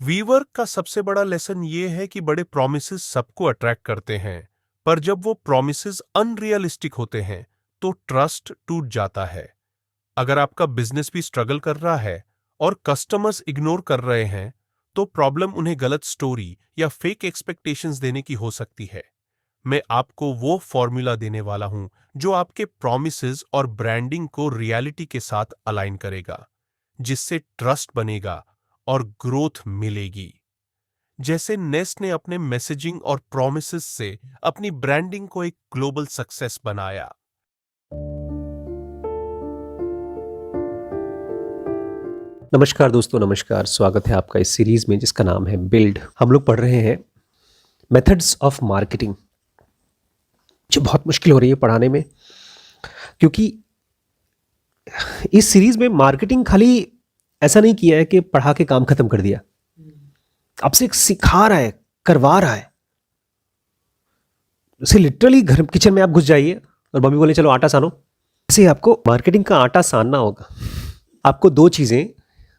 WeWork का सबसे बड़ा लेसन ये है कि बड़े प्रॉमिसेस सबको अट्रैक्ट करते हैं, पर जब वो प्रॉमिसेस अनरियलिस्टिक होते हैं तो ट्रस्ट टूट जाता है। अगर आपका बिजनेस भी स्ट्रगल कर रहा है और कस्टमर्स इग्नोर कर रहे हैं, तो प्रॉब्लम उन्हें गलत स्टोरी या फेक एक्सपेक्टेशंस देने की हो सकती है। मैं आपको वो फॉर्मूला देने वाला हूं जो आपके प्रॉमिसेस और ब्रांडिंग को रियलिटी के साथ अलाइन करेगा, जिससे ट्रस्ट बनेगा और ग्रोथ मिलेगी। जैसे नेस्ट ने अपने मैसेजिंग और प्रॉमिसेस से अपनी ब्रांडिंग को एक ग्लोबल सक्सेस बनाया। नमस्कार दोस्तों, नमस्कार। स्वागत है आपका इस सीरीज में जिसका नाम है बिल्ड। हम लोग पढ़ रहे हैं मेथड्स ऑफ मार्केटिंग, जो बहुत मुश्किल हो रही है पढ़ाने में, क्योंकि इस सीरीज में मार्केटिंग खाली ऐसा नहीं किया है कि पढ़ा के काम खत्म कर दिया। आपसे एक सिखा रहा है, करवा रहा है। उसे लिटरली घर किचन में आप घुस जाइए और मम्मी बोले चलो आटा सानो, ऐसे आपको मार्केटिंग का आटा सानना होगा। आपको दो चीजें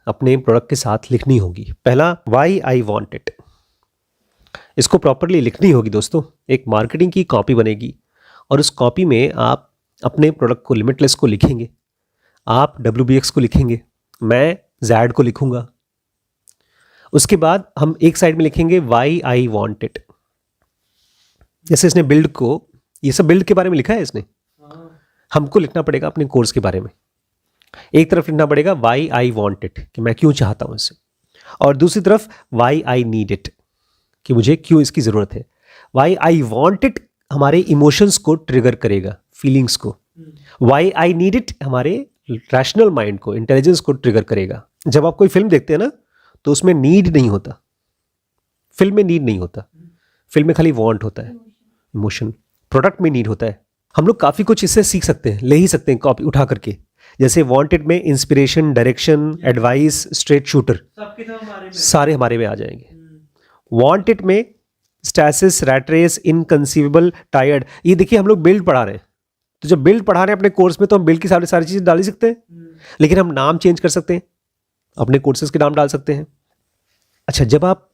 अपने प्रोडक्ट के साथ लिखनी होगी। पहला, वाई आई वॉन्ट इट। इसको प्रॉपरली लिखनी होगी दोस्तों। एक मार्केटिंग की कॉपी बनेगी और उस कॉपी में आप अपने प्रोडक्ट को, लिमिटलेस को लिखेंगे, आप WBX को लिखेंगे, मैं जैड को लिखूंगा। उसके बाद हम एक साइड में लिखेंगे वाई आई वॉन्ट इट। जैसे इसने बिल्ड को, ये सब बिल्ड के बारे में लिखा है इसने, हमको लिखना पड़ेगा अपने कोर्स के बारे में। एक तरफ लिखना पड़ेगा वाई आई वॉन्ट इट, कि मैं क्यों चाहता हूं इसे, और दूसरी तरफ वाई आई नीड इट, कि मुझे क्यों इसकी जरूरत है। वाई आई वॉन्ट इट हमारे इमोशंस को ट्रिगर करेगा, फीलिंग्स को। वाई आई नीड इट हमारे रैशनल माइंड को, इंटेलिजेंस को ट्रिगर करेगा। जब आप कोई फिल्म देखते हैं ना, तो उसमें नीड नहीं होता, फिल्म में नीड नहीं होता, फिल्म में खाली वॉन्ट होता है, इमोशन। प्रोडक्ट में नीड होता है। हम लोग काफ़ी कुछ इससे सीख सकते हैं, ले ही सकते हैं कॉपी उठा करके। जैसे वांटेड में inspiration, direction, advice, straight shooter, सारे हमारे में आ जाएंगे। वांटेड में stasis, rat race, inconceivable, tired. ये देखिए, हम लोग बिल्ड पढ़ा रहे हैं, तो जब बिल्ड पढ़ा रहे हैं अपने कोर्स में, तो हम बिल्ड की सारी चीजें डाल ही सकते हैं, लेकिन हम नाम चेंज कर सकते हैं, अपने कोर्सेज के नाम डाल सकते हैं। अच्छा, जब आप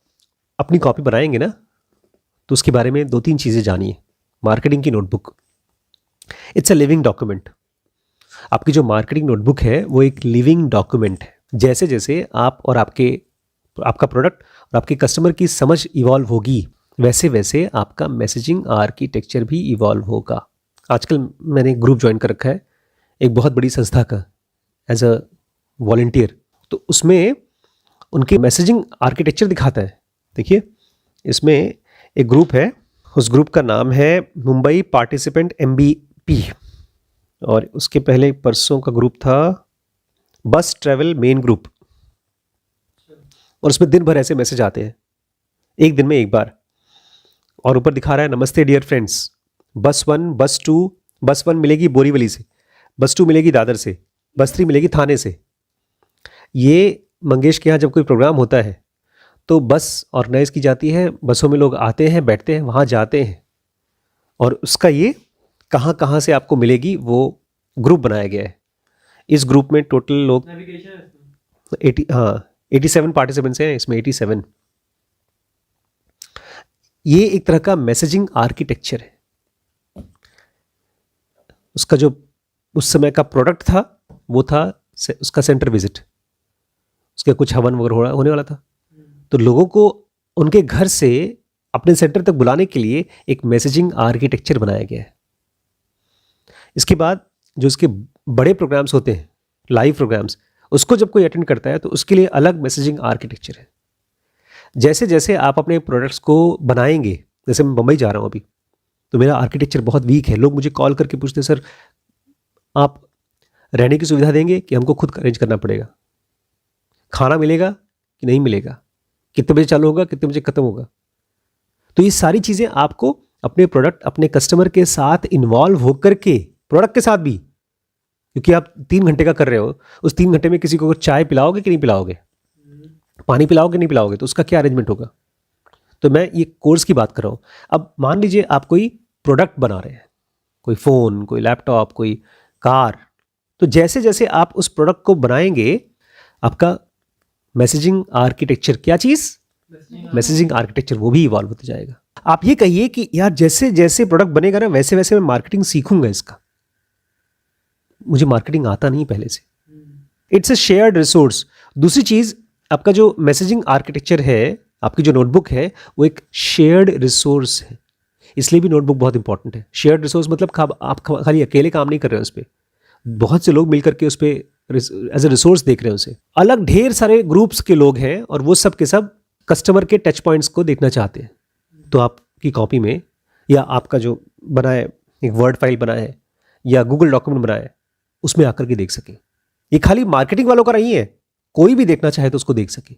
अपनी कॉपी बनाएंगे ना, तो उसके बारे में 2-3 चीजें जानिए। मार्केटिंग की notebook, it's a living document. आपकी जो मार्केटिंग नोटबुक है वो एक लिविंग डॉक्यूमेंट है। जैसे जैसे आप और आपका प्रोडक्ट और आपके कस्टमर की समझ इवॉल्व होगी, वैसे वैसे आपका मैसेजिंग आर्किटेक्चर भी इवॉल्व होगा। आजकल मैंने एक ग्रुप ज्वाइन कर रखा है एक बहुत बड़ी संस्था का, एज अ वॉलंटियर। तो उसमें उनके मैसेजिंग आर्किटेक्चर दिखाता है। देखिए, इसमें एक ग्रुप है, उस ग्रुप का नाम है मुंबई पार्टिसिपेंट MBP, और उसके पहले परसों का ग्रुप था बस ट्रैवल मेन ग्रुप। और उसमें दिन भर ऐसे मैसेज आते हैं, एक दिन में एक बार। और ऊपर दिखा रहा है नमस्ते डियर फ्रेंड्स, बस 1, बस 2, बस 1 मिलेगी बोरीवली से, बस 2 मिलेगी दादर से, बस 3 मिलेगी थाने से। ये मंगेश के यहाँ जब कोई प्रोग्राम होता है तो बस ऑर्गेनाइज की जाती है, बसों में लोग आते हैं, बैठते हैं, वहाँ जाते हैं, और उसका ये कहाँ कहाँ से आपको मिलेगी वो ग्रुप बनाया गया है। इस ग्रुप में टोटल लोग 87 पार्टिसिपेंट्स हैं इसमें, 87। ये एक तरह का मैसेजिंग आर्किटेक्चर है। उसका जो उस समय का प्रोडक्ट था वो था उसका सेंटर विजिट, उसके कुछ हवन वगैरह होने वाला था। तो लोगों को उनके घर से अपने सेंटर तक बुलाने के लिए एक मैसेजिंग आर्किटेक्चर बनाया गया है। इसके बाद जो इसके बड़े प्रोग्राम्स होते हैं, लाइव प्रोग्राम्स, उसको जब कोई अटेंड करता है तो उसके लिए अलग मैसेजिंग आर्किटेक्चर है। जैसे जैसे आप अपने प्रोडक्ट्स को बनाएंगे, जैसे मैं मुंबई जा रहा हूँ अभी, तो मेरा आर्किटेक्चर बहुत वीक है। लोग मुझे कॉल करके पूछते हैं, सर आप रहने की सुविधा देंगे कि हमको खुद अरेंज करना पड़ेगा, खाना मिलेगा कि नहीं मिलेगा, कितने बजे चालू होगा, कितने बजे खत्म होगा। तो ये सारी चीज़ें आपको अपने प्रोडक्ट, अपने कस्टमर के साथ इन्वॉल्व होकर के, प्रोडक्ट के साथ भी, क्योंकि आप 3 घंटे का कर रहे हो, उस 3 घंटे में किसी को चाय पिलाओगे कि नहीं पिलाओगे, पानी पिलाओगे नहीं पिलाओगे, तो उसका क्या अरेंजमेंट होगा। तो मैं ये कोर्स की बात कर रहा हूँ। अब मान लीजिए आप कोई प्रोडक्ट बना रहे हैं, कोई फ़ोन, कोई लैपटॉप, कोई कार। तो जैसे जैसे आप उस प्रोडक्ट को बनाएंगे, आपका मैसेजिंग आर्किटेक्चर, क्या चीज? मैसेजिंग आर्किटेक्चर, वो भी इवॉल्व होते जाएगा। आप ये कहिए कि यार जैसे जैसे प्रोडक्ट बनेगा ना वैसे वैसे मैं मार्केटिंग सीखूंगा इसका, मुझे मार्केटिंग आता नहीं पहले से। It's a shared resource. दूसरी चीज, आपका जो मैसेजिंग आर्किटेक्चर है, आपकी जो नोटबुक है, वो एक शेयर्ड रिसोर्स है, इसलिए भी नोटबुक बहुत इंपॉर्टेंट है। शेयर्ड रिसोर्स मतलब आप खाली अकेले काम नहीं कर रहे हो उस पर, बहुत से लोग मिलकर के उस पर एज ए रिसोर्स देख रहे हैं उसे। अलग ढेर सारे ग्रुप्स के लोग हैं और वो सब के सब कस्टमर के टच पॉइंट्स को देखना चाहते हैं। तो आपकी कॉपी में या आपका जो बना है, एक वर्ड फाइल बना है या गूगल डॉक्यूमेंट बना है, उसमें आकर के देख सके। ये खाली मार्केटिंग वालों का नहीं है, कोई भी देखना चाहे तो उसको देख सके।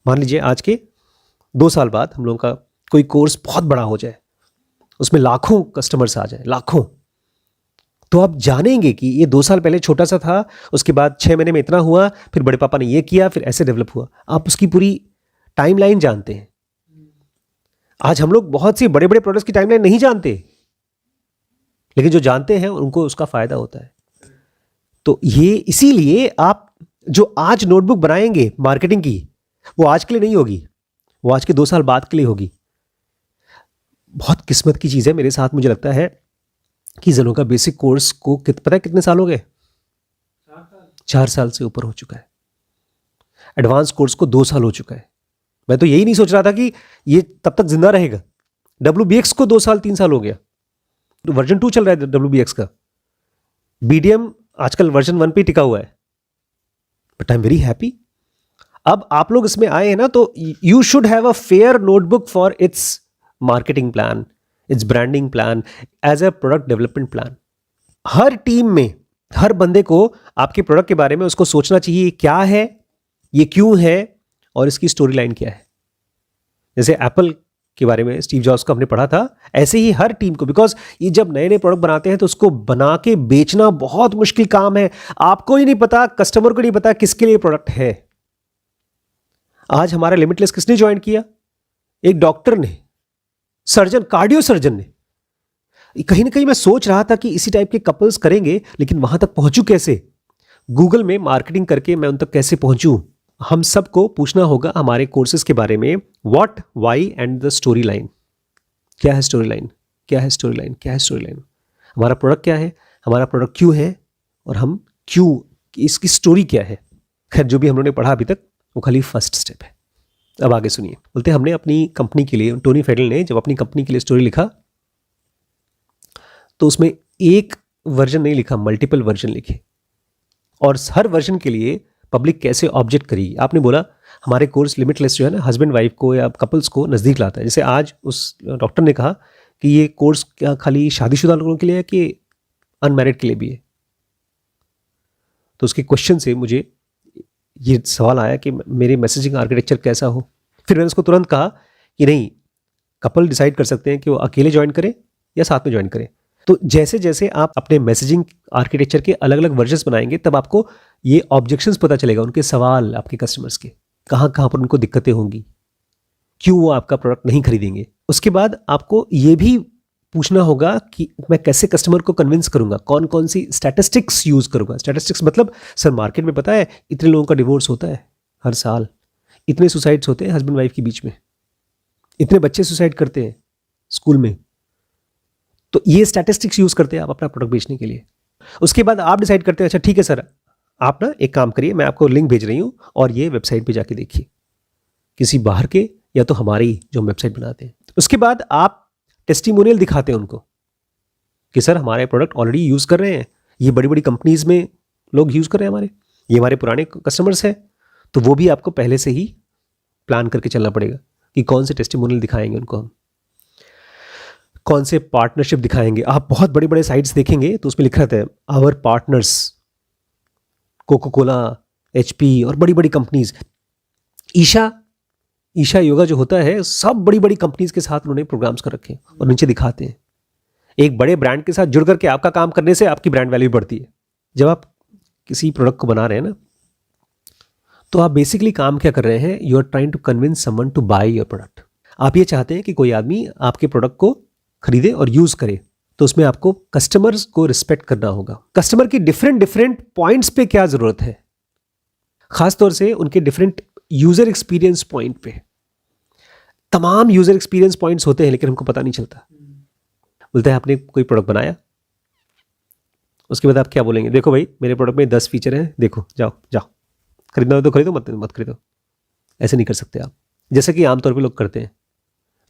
मान लीजिए आज के 2 साल बाद हम लोगों का कोई कोर्स बहुत बड़ा हो जाए, उसमें लाखों कस्टमर्स आ जाए, लाखों, तो आप जानेंगे कि ये 2 साल पहले छोटा सा था, उसके बाद 6 महीने में इतना हुआ, फिर बड़े पापा ने ये किया, फिर ऐसे डेवलप हुआ। आप उसकी पूरी टाइमलाइन जानते हैं। आज हम लोग बहुत सी बड़े बड़े प्रोडक्ट्स की टाइमलाइन नहीं जानते, लेकिन जो जानते हैं उनको उसका फायदा होता है। तो ये इसीलिए आप जो आज नोटबुक बनाएंगे मार्केटिंग की, वो आज के लिए नहीं होगी, वो आज के 2 साल बाद के लिए होगी। बहुत किस्मत की चीज़ है मेरे साथ। मुझे लगता है कि जनों का बेसिक कोर्स को पता है कितने साल हो गए? 4 साल से ऊपर हो चुका है। एडवांस कोर्स को 2 साल हो चुका है। मैं तो यही नहीं सोच रहा था कि ये तब तक जिंदा रहेगा। WBX को 2 साल 3 साल हो गया, वर्जन 2 चल रहा है WBX का। BDM आजकल वर्जन 1 पे टिका हुआ है, but I am very happy. अब आप लोग इसमें आए हैं ना, तो you should have a fair notebook for its marketing plan, its branding plan, as a product development plan. हर टीम में हर बंदे को आपके प्रोडक्ट के बारे में उसको सोचना चाहिए, क्या है, ये क्यों है और इसकी स्टोरी लाइन क्या है। जैसे एप्पल के बारे में स्टीव जॉब्स को हमने पढ़ा था, ऐसे ही हर टीम को, बिकॉज ये जब नए नए प्रोडक्ट बनाते हैं तो उसको बना के बेचना बहुत मुश्किल काम है। आपको ही नहीं पता, कस्टमर को नहीं पता किसके लिए प्रोडक्ट है। आज हमारा लिमिटलेस किसने ज्वाइन किया? एक डॉक्टर ने, सर्जन, कार्डियो सर्जन ने। कहीं ना कहीं मैं सोच रहा था कि इसी टाइप के कपल्स करेंगे, लेकिन वहां तक पहुंचूं कैसे? गूगल में मार्केटिंग करके मैं उन तक कैसे पहुंचूं? हम सबको पूछना होगा हमारे कोर्सेज के बारे में, what, why and the story line. क्या है स्टोरी लाइन? क्या है स्टोरी लाइन? क्या है स्टोरी लाइन? हमारा प्रोडक्ट क्या है? हमारा प्रोडक्ट क्यों है? और हम क्यों, इसकी स्टोरी क्या है? खैर, जो भी हम लोगों ने पढ़ा अभी तक वो खाली फर्स्ट स्टेप है। अब आगे सुनिए। बोलते हमने अपनी कंपनी के लिए, टोनी फेडल ने जब अपनी कंपनी के लिए स्टोरी लिखा तो उसमें एक वर्जन नहीं लिखा, मल्टीपल वर्जन लिखे, और हर वर्जन के लिए पब्लिक कैसे ऑब्जेक्ट करेगी। आपने बोला हमारे कोर्स लिमिटलेस जो है ना, हस्बैंड वाइफ को या कपल्स को नज़दीक लाता है। जैसे आज उस डॉक्टर ने कहा कि ये कोर्स क्या खाली शादीशुदा लोगों के लिए है कि अनमैरिड के लिए भी है। तो उसके क्वेश्चन से मुझे ये सवाल आया कि मेरे मैसेजिंग आर्किटेक्चर कैसा हो। फिर मैंने उसको तुरंत कहा कि नहीं, कपल डिसाइड कर सकते हैं कि वो अकेले ज्वाइन करें या साथ में ज्वाइन करें। तो जैसे जैसे आप अपने मैसेजिंग आर्किटेक्चर के अलग अलग वर्जन्स बनाएंगे, तब आपको ये ऑब्जेक्शंस पता चलेगा, उनके सवाल, आपके कस्टमर्स के कहाँ कहाँ पर उनको दिक्कतें होंगी, क्यों वो आपका प्रोडक्ट नहीं खरीदेंगे। उसके बाद आपको ये भी पूछना होगा कि मैं कैसे कस्टमर को कन्विंस करूंगा, कौन कौन सी स्टैटिस्टिक्स यूज करूंगा। स्टैटिस्टिक्स मतलब, सर मार्केट में पता है इतने लोगों का डिवोर्स होता है हर साल, इतने सुसाइड्स होते हैं हस्बैंड वाइफ के बीच में, इतने बच्चे सुसाइड करते हैं स्कूल में। तो ये स्टैटिस्टिक्स यूज करते हैं आप अपना प्रोडक्ट बेचने के लिए। उसके बाद आप डिसाइड करते हैं, अच्छा ठीक है सर, आप ना एक काम करिए, मैं आपको लिंक भेज रही हूँ और ये वेबसाइट पे जाके देखिए, किसी बाहर के या तो हमारी जो हम वेबसाइट बनाते हैं। उसके बाद आप टेस्टिमोनियल दिखाते हैं उनको कि सर हमारे प्रोडक्ट ऑलरेडी यूज कर रहे हैं, ये बड़ी बड़ी कंपनीज में लोग यूज कर रहे हैं हमारे, ये हमारे पुराने कस्टमर्स हैं। तो वो भी आपको पहले से ही प्लान करके चलना पड़ेगा कि कौन से टेस्टिमोनियल दिखाएंगे उनको, हम कौन से पार्टनरशिप दिखाएंगे। आप बहुत बड़े बड़े साइट्स देखेंगे तो उसमें लिखा रहता है our partners, Coca Cola, HP और बड़ी बड़ी कंपनीज। ईशा योगा जो होता है, सब बड़ी बड़ी कंपनीज के साथ उन्होंने प्रोग्राम्स कर रखे हैं और नीचे दिखाते हैं। एक बड़े ब्रांड के साथ जुड़ करके आपका काम करने से आपकी ब्रांड वैल्यू बढ़ती है। जब आप किसी प्रोडक्ट को बना रहे हैं ना, तो आप बेसिकली काम क्या कर रहे हैं, you are trying to convince someone to buy your product. आप ये चाहते हैं कि कोई आदमी आपके प्रोडक्ट को खरीदे और यूज करे। तो उसमें आपको कस्टमर्स को रिस्पेक्ट करना होगा, कस्टमर की डिफरेंट पॉइंट्स पे क्या जरूरत है। खासतौर से उनके डिफरेंट यूजर एक्सपीरियंस पॉइंट पे। तमाम यूजर एक्सपीरियंस पॉइंट्स होते हैं लेकिन हमको पता नहीं चलता। बोलते हैं आपने कोई प्रोडक्ट बनाया, उसके बाद आप क्या बोलेंगे, देखो भाई मेरे प्रोडक्ट में 10 फीचर हैं, देखो जाओ जाओ, खरीदना हो तो खरीदो, मत खरीदो। ऐसे नहीं कर सकते आप, जैसे कि आमतौर पे लोग करते हैं।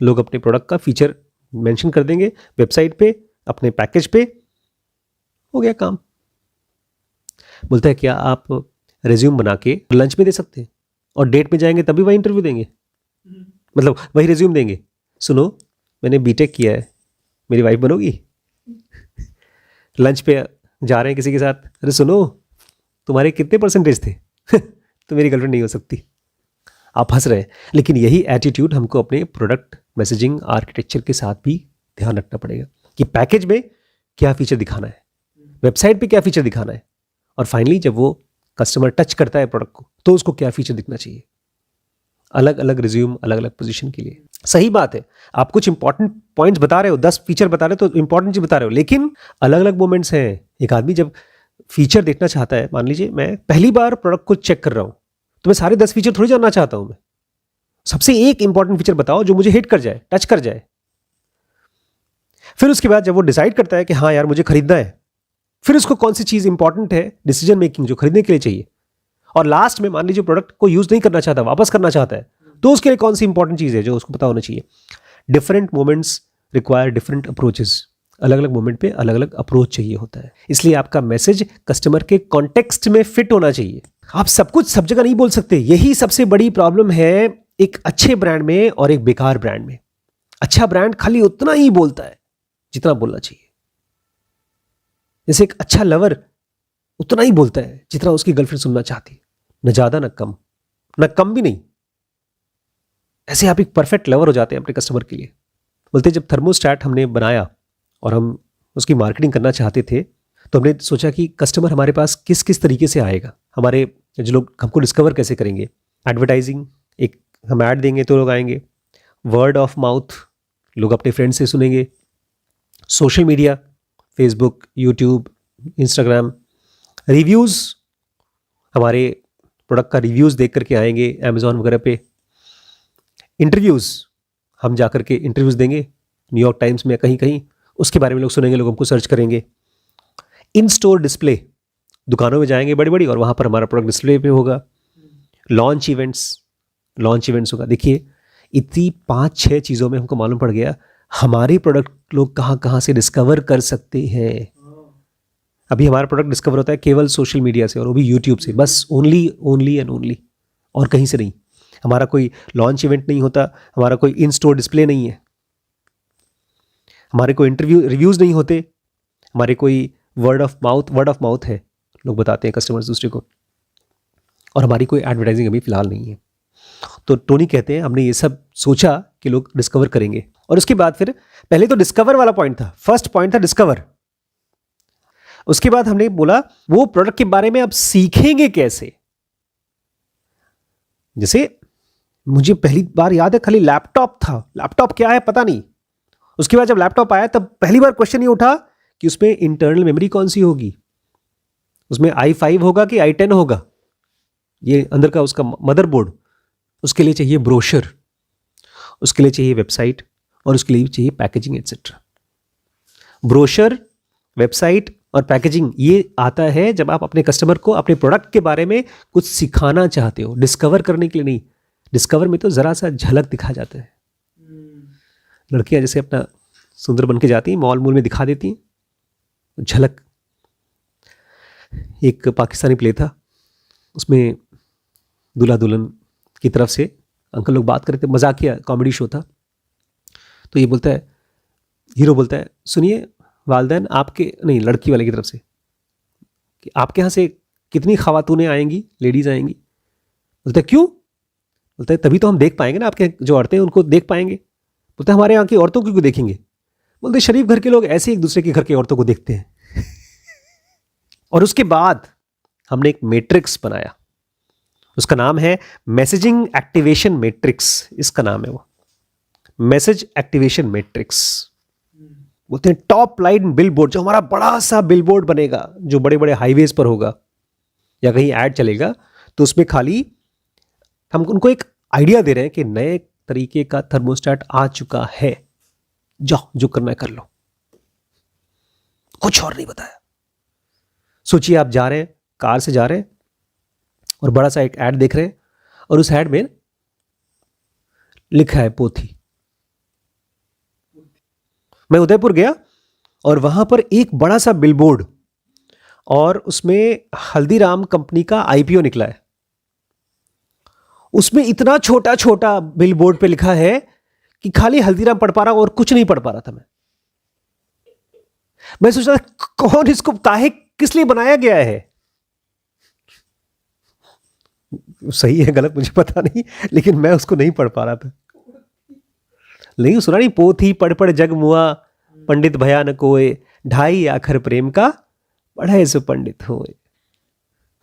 लोग अपने प्रोडक्ट का फीचर मेंशन कर देंगे वेबसाइट पे, अपने पैकेज पे, हो गया काम। बोलता है क्या आप रिज्यूम बना के लंच में दे सकते हैं और डेट में जाएंगे तभी वही इंटरव्यू देंगे, मतलब वही रिज्यूम देंगे, सुनो मैंने बीटेक किया है, मेरी वाइफ बनोगी। लंच पे जा रहे हैं किसी के साथ, अरे सुनो तुम्हारे कितने परसेंटेज थे तो मेरी गर्लफ्रेंड नहीं हो सकती। आप हंस रहे हैं, लेकिन यही एटीट्यूड हमको अपने प्रोडक्ट मैसेजिंग आर्किटेक्चर के साथ भी ध्यान रखना पड़ेगा कि पैकेज में क्या फीचर दिखाना है, वेबसाइट पे क्या फीचर दिखाना है, और फाइनली जब वो कस्टमर टच करता है प्रोडक्ट को तो उसको क्या फीचर दिखना चाहिए। अलग अलग रिज्यूम अलग अलग पोजीशन के लिए। सही बात है, आप कुछ इंपॉर्टेंट पॉइंट्स बता रहे हो, 10 फीचर बता रहे हो तो इंपॉर्टेंट चीज बता रहे हो, लेकिन अलग अलग मोमेंट्स हैं। एक आदमी जब फीचर देखना चाहता है, मान लीजिए मैं पहली बार प्रोडक्ट को चेक कर रहा हूं, तो मैं सारे 10 फीचर थोड़ी जानना चाहता हूं। मैं सबसे एक इंपॉर्टेंट फीचर बताओ जो मुझे हिट कर जाए, टच कर जाए। फिर उसके बाद जब वो डिसाइड करता है कि हाँ यार मुझे खरीदना है, फिर उसको कौन सी चीज इंपॉर्टेंट है डिसीजन मेकिंग जो खरीदने के लिए चाहिए, और लास्ट में मान लीजिए प्रोडक्ट को यूज नहीं करना चाहता, वापस करना चाहता है, तो उसके लिए कौन सी इंपॉर्टेंट चीज है जो उसको पता होना चाहिए। Different moments require different approaches. अलग अलग मोमेंट पे अलग अलग अप्रोच चाहिए होता है, इसलिए आपका मैसेज कस्टमर के कॉन्टेक्स्ट में फिट होना चाहिए। आप सब कुछ सब जगह नहीं बोल सकते, यही सबसे बड़ी प्रॉब्लम है एक अच्छे ब्रांड में और एक बेकार ब्रांड में। अच्छा ब्रांड खाली उतना ही बोलता है जितना बोलना चाहिए। जैसे एक अच्छा लवर उतना ही बोलता है जितना उसकी गर्लफ्रेंड सुनना चाहती है, न ज्यादा न कम, न कम भी नहीं। ऐसे आप एक परफेक्ट लवर हो जाते हैं अपने कस्टमर के लिए। बोलते जब थर्मोस्टैट हमने बनाया और हम उसकी मार्केटिंग करना चाहते थे, तो हमने सोचा कि कस्टमर हमारे पास किस किस तरीके से आएगा, हमारे जो लोग हमको डिस्कवर कैसे करेंगे। एडवर्टाइजिंग, एक हम ऐड देंगे तो लोग आएंगे। वर्ड ऑफ माउथ, लोग अपने फ्रेंड से सुनेंगे। Social media, Facebook, YouTube, Instagram. Reviews, हमारे प्रोडक्ट का रिव्यूज़ देख करके आएंगे अमेजॉन वगैरह पे। इंटरव्यूज़, हम जा करके इंटरव्यूज़ देंगे न्यूयॉर्क टाइम्स में, कहीं कहीं उसके बारे में लोग सुनेंगे, लोग हमको सर्च करेंगे। इन स्टोर डिस्प्ले, दुकानों में जाएंगे बड़ी बड़ी और वहाँ पर हमारा प्रोडक्ट डिस्प्ले पे होगा। लॉन्च इवेंट्स होगा। देखिए इतनी 5-6 चीज़ों में हमको मालूम पड़ गया हमारे प्रोडक्ट लोग कहाँ कहाँ से डिस्कवर कर सकते हैं। अभी हमारा प्रोडक्ट डिस्कवर होता है केवल सोशल मीडिया से, और वो भी यूट्यूब से, बस ओनली एंड ओनली, और कहीं से नहीं। हमारा कोई लॉन्च इवेंट नहीं होता, हमारा कोई इन स्टोर डिस्प्ले नहीं है, हमारे कोई रिव्यूज़ नहीं होते, हमारे कोई वर्ड ऑफ माउथ है, लोग बताते हैं कस्टमर्स दूसरे को, और हमारी कोई एडवर्टाइजिंग अभी फिलहाल नहीं है। तो टोनी कहते हैं हमने ये सब सोचा कि लोग डिस्कवर करेंगे, और उसके बाद फिर पहले तो डिस्कवर वाला पॉइंट था, फर्स्ट पॉइंट था डिस्कवर। उसके बाद हमने बोला वो प्रोडक्ट के बारे में अब सीखेंगे कैसे। जैसे मुझे पहली बार याद है खाली लैपटॉप था, लैपटॉप क्या है पता नहीं। उसके बाद जब लैपटॉप आया तब पहली बार क्वेश्चन ये उठा कि उसमें इंटरनल मेमोरी कौन सी होगी, उसमें i5 होगा कि i10 होगा, ये अंदर का उसका मदरबोर्ड। उसके लिए चाहिए ब्रोशर, उसके लिए चाहिए वेबसाइट, और उसके लिए चाहिए पैकेजिंग एटसेट्रा। ब्रोशर, वेबसाइट और पैकेजिंग ये आता है जब आप अपने कस्टमर को अपने प्रोडक्ट के बारे में कुछ सिखाना चाहते हो, डिस्कवर करने के लिए नहीं। डिस्कवर में तो जरा सा झलक दिखा जाता है। लड़कियां जैसे अपना सुंदर बन के जाती हैं, मॉल में दिखा देती हैं झलक। एक पाकिस्तानी प्ले था, उसमें दूल्हा दुल्हन की तरफ से अंकल लोग बात कर रहे थे, मजाकिया कॉमेडी शो था। तो ये बोलता है, हीरो बोलता है, सुनिए वालदैन आपके, नहीं लड़की वाले की तरफ से, कि आपके यहाँ से कितनी ख़वातूनें आएंगी, लेडीज़ आएंगी। बोलता है क्यों? बोलता है तभी तो हम देख पाएंगे ना, आपके जो औरतें उनको देख पाएंगे। बोलता है हमारे यहाँ की औरतों को क्यों देखेंगे? बोलते शरीफ घर के लोग ऐसे एक दूसरे के घर के औरतों को देखते हैं। और उसके बाद हमने एक मैट्रिक्स बनाया, उसका नाम है मैसेजिंग एक्टिवेशन मैट्रिक्स। इसका नाम है वो मैसेज एक्टिवेशन मैट्रिक्स। बोलते हैं टॉप लाइन बिलबोर्ड, जो हमारा बड़ा सा बिलबोर्ड बनेगा, जो बड़े बड़े हाईवेज पर होगा या कहीं ऐड चलेगा, तो उसमें खाली हम उनको एक आइडिया दे रहे हैं कि नए तरीके का थर्मोस्टेट आ चुका है, जाओ जो करना है कर लो, कुछ और नहीं बताया। सोचिए आप जा रहे हैं, कार से जा रहे हैं और बड़ा सा एक ऐड देख रहे हैं और उस ऐड में लिखा है पोथी। मैं उदयपुर गया और वहां पर एक बड़ा सा बिलबोर्ड और उसमें हल्दीराम कंपनी का आईपीओ निकला है। उसमें इतना छोटा छोटा बिलबोर्ड पे लिखा है कि खाली हल्दीराम पढ़ पा रहा और कुछ नहीं पढ़ पा रहा था। मैं सोच रहा था कौन इसको काहे किस लिए बनाया गया है। सही है गलत मुझे पता नहीं, लेकिन मैं उसको नहीं पढ़ पा रहा था। नहीं सुना नहीं, पोथी पढ़ पढ़ जग मुआ, पंडित भया न कोय, ढाई आखर प्रेम का, पढ़े सो पंडित होए।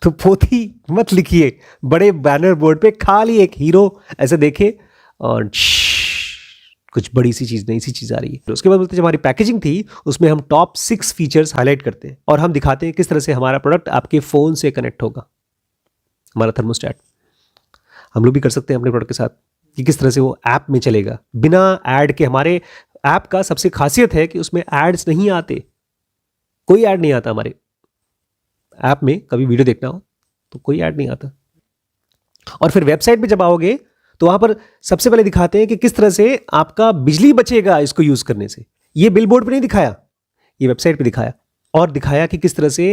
तो पोथी मत लिखिए बड़े बैनर बोर्ड पे, खाली एक हीरो ऐसे देखे और कुछ बड़ी सी चीज नई सी चीज आ रही है। तो उसके बाद बोलते जब हमारी पैकेजिंग थी उसमें हम टॉप 6 फीचर्स हाईलाइट करते हैं और हम दिखाते हैं किस तरह से हमारा प्रोडक्ट आपके फोन से कनेक्ट होगा। हमारा थर्मोस्टेट हम लोग भी कर सकते हैं अपने प्रोडक्ट के साथ कि किस तरह से वो ऐप में चलेगा बिना ऐड के। हमारे ऐप का सबसे खासियत है कि उसमें एड्स नहीं आते, कोई ऐड नहीं आता हमारे ऐप में। कभी वीडियो देखना हो तो कोई ऐड नहीं आता। और फिर वेबसाइट पे जब आओगे तो वहां पर सबसे पहले दिखाते हैं कि किस तरह से आपका बिजली बचेगा इसको यूज करने से। ये बिलबोर्ड पे नहीं दिखाया, ये वेबसाइट पे दिखाया और दिखाया कि किस तरह से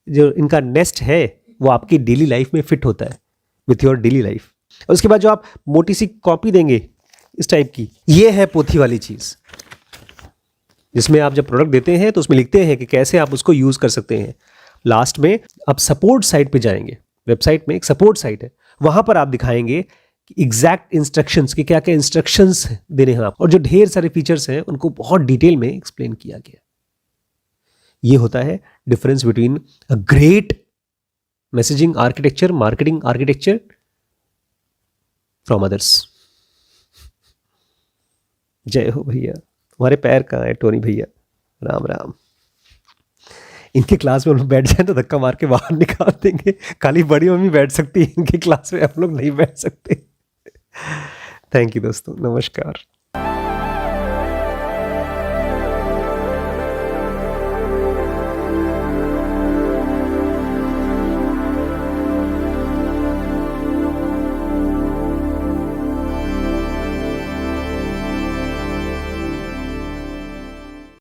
जो इनका नेस्ट है वो आपकी डेली लाइफ में फिट होता है विथ योर डेली लाइफ। और उसके बाद जो आप मोटी सी कॉपी देंगे इस टाइप की, ये है पोथी वाली चीज, जिसमें आप जब प्रोडक्ट देते हैं तो उसमें लिखते हैं कि कैसे आप उसको यूज कर सकते हैं। लास्ट में आप सपोर्ट साइट पे जाएंगे, वेबसाइट में एक सपोर्ट साइट है, वहां पर आप दिखाएंगे एग्जैक्ट इंस्ट्रक्शंस कि क्या क्या इंस्ट्रक्शंस देने हैं आप, और जो ढेर सारे फीचर्स हैं उनको बहुत डिटेल में एक्सप्लेन किया गया। ये होता है difference between a great messaging architecture, marketing architecture from others. जय हो भैया। हमारे पैर कहाँ है टोनी भैया? राम राम। इनके क्लास में हम लोग बैठ जाए तो धक्का मार के बाहर निकाल देंगे। खाली बड़ी मम्मी बैठ सकती है इनकी क्लास में, हम लोग नहीं बैठ सकते। थैंक यू दोस्तों, नमस्कार।